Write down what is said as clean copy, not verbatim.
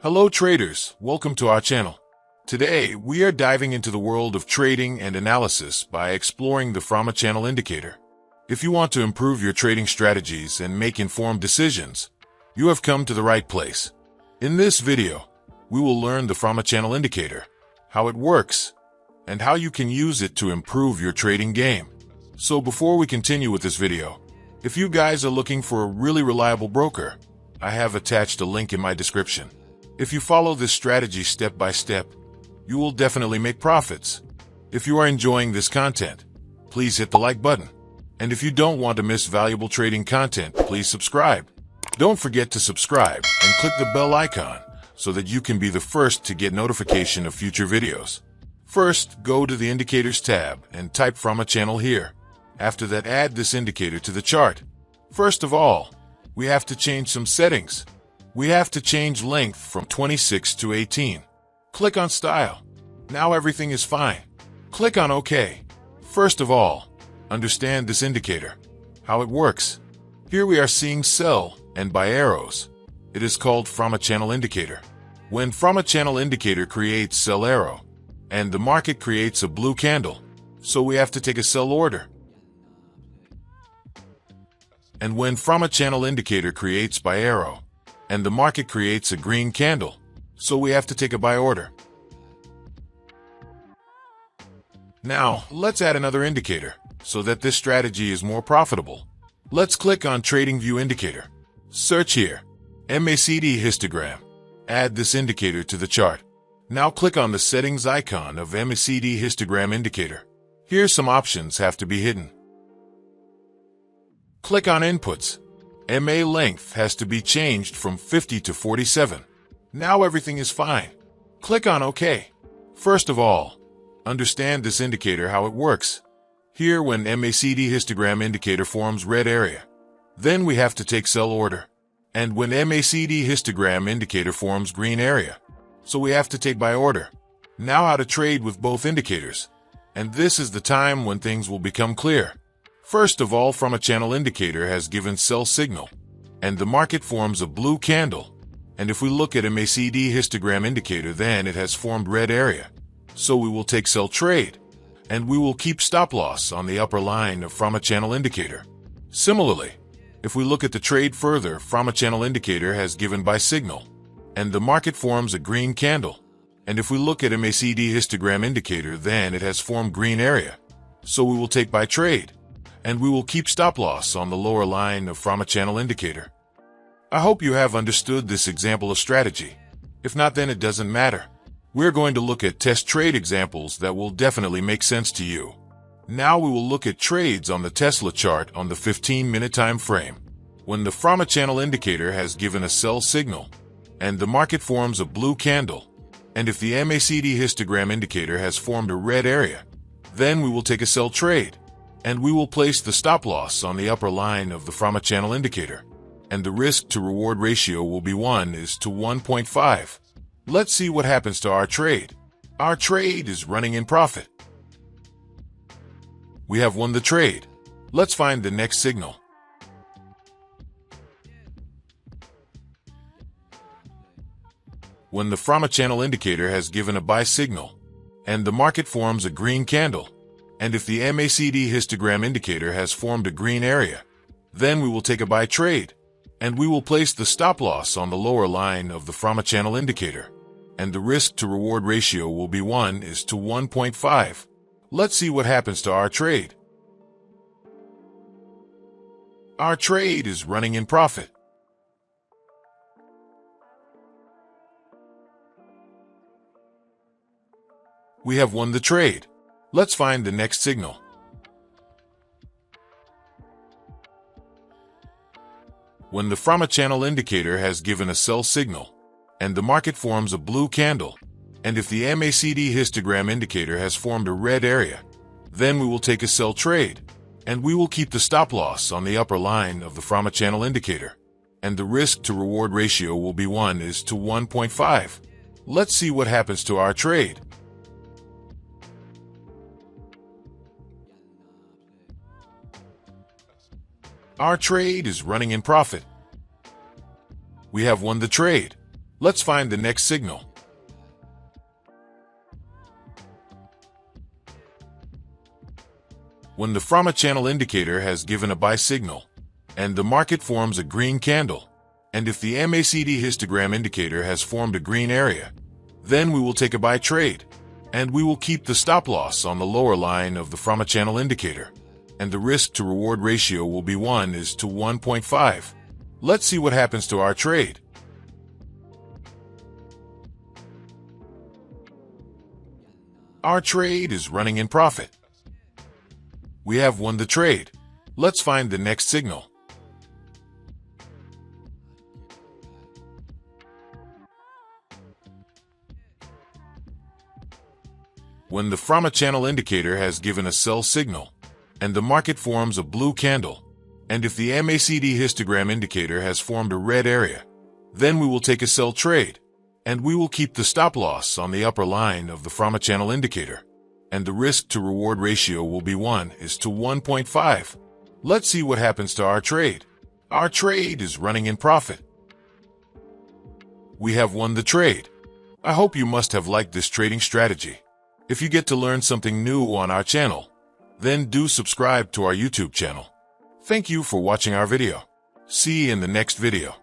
Hello traders, welcome to our channel. Today, we are diving into the world of trading and analysis by exploring the From a Channel indicator. If you want to improve your trading strategies and make informed decisions, you have come to the right place. In this video, we will learn the From a Channel indicator, how it works, and how you can use it to improve your trading game. So before we continue with this video, if you guys are looking for a really reliable broker, I have attached a link in my description. If you follow this strategy step by step, you will definitely make profits. If you are enjoying this content, please hit the like button. And if you don't want to miss valuable trading content, please subscribe. Don't forget to subscribe and click the bell icon so that you can be the first to get notification of future videos. First, go to the Indicators tab and type From a Channel here. After that, add this indicator to the chart. First of all, we have to change some settings. We have to change length from 26 to 18. Click on Style. Now everything is fine. Click on OK. First of all, understand this indicator, how it works. Here we are seeing sell and buy arrows. It is called From a Channel indicator. When From a Channel indicator creates sell arrow, and the market creates a blue candle, so we have to take a sell order. And when From a Channel indicator creates buy arrow, and the market creates a green candle, so we have to take a buy order. Now, let's add another indicator, so that this strategy is more profitable. Let's click on Tradingview indicator. Search here, MACD histogram. Add this indicator to the chart. Now click on the settings icon of MACD histogram indicator. Here some options have to be hidden. Click on Inputs. MA length has to be changed from 50 to 47. Now everything is fine. Click on OK. First of all, understand this indicator, how it works. Here when MACD histogram indicator forms red area, then we have to take sell order. And when MACD histogram indicator forms green area, so we have to take buy order. Now how to trade with both indicators. And this is the time when things will become clear. First of all, From a Channel indicator has given sell signal, and the market forms a blue candle. And if we look at MACD histogram indicator, then it has formed red area. So we will take sell trade, and we will keep stop loss on the upper line of From a Channel indicator. Similarly, if we look at the trade further, From a Channel indicator has given buy signal, and the market forms a green candle. And if we look at MACD histogram indicator, then it has formed green area. So we will take buy trade, and we will keep stop loss on the lower line of From a Channel indicator. I hope you have understood this example of strategy. If not, then it doesn't matter. We're going to look at test trade examples that will definitely make sense to you. Now we will look at trades on the Tesla chart on the 15-minute time frame. When the From a Channel indicator has given a sell signal, and the market forms a blue candle, and if the MACD histogram indicator has formed a red area, then we will take a sell trade, and we will place the stop loss on the upper line of the From a Channel indicator. And the risk to reward ratio will be 1:1.5. Let's see what happens to our trade. Our trade is running in profit. We have won the trade. Let's find the next signal. When the From a Channel indicator has given a buy signal, and the market forms a green candle, and if the MACD histogram indicator has formed a green area, then we will take a buy trade, and we will place the stop loss on the lower line of the From a Channel indicator. And the risk to reward ratio will be 1:1.5. Let's see what happens to our trade. Our trade is running in profit. We have won the trade. Let's find the next signal. When the From a Channel indicator has given a sell signal, and the market forms a blue candle, and if the MACD histogram indicator has formed a red area, then we will take a sell trade, and we will keep the stop loss on the upper line of the From a Channel indicator. And the risk to reward ratio will be 1:1.5. Let's see what happens to our trade. Our trade is running in profit. We have won the trade. Let's find the next signal. When the Frama channel indicator has given a buy signal, and the market forms a green candle, and if the MACD histogram indicator has formed a green area, then we will take a buy trade, and we will keep the stop loss on the lower line of the Frama channel indicator, and the risk to reward ratio will be 1:1.5. Let's see what happens to our trade. Our trade is running in profit. We have won the trade. Let's find the next signal. When the Frama channel indicator has given a sell signal, and the market forms a blue candle, and if the MACD histogram indicator has formed a red area, then we will take a sell trade, and we will keep the stop loss on the upper line of the Frama channel indicator, and the risk to reward ratio will be 1:1.5. Let's see what happens to our trade. Our trade is running in profit. We have won the trade. I hope you must have liked this trading strategy. If you get to learn something new on our channel, then do subscribe to our YouTube channel. Thank you for watching our video. See you in the next video.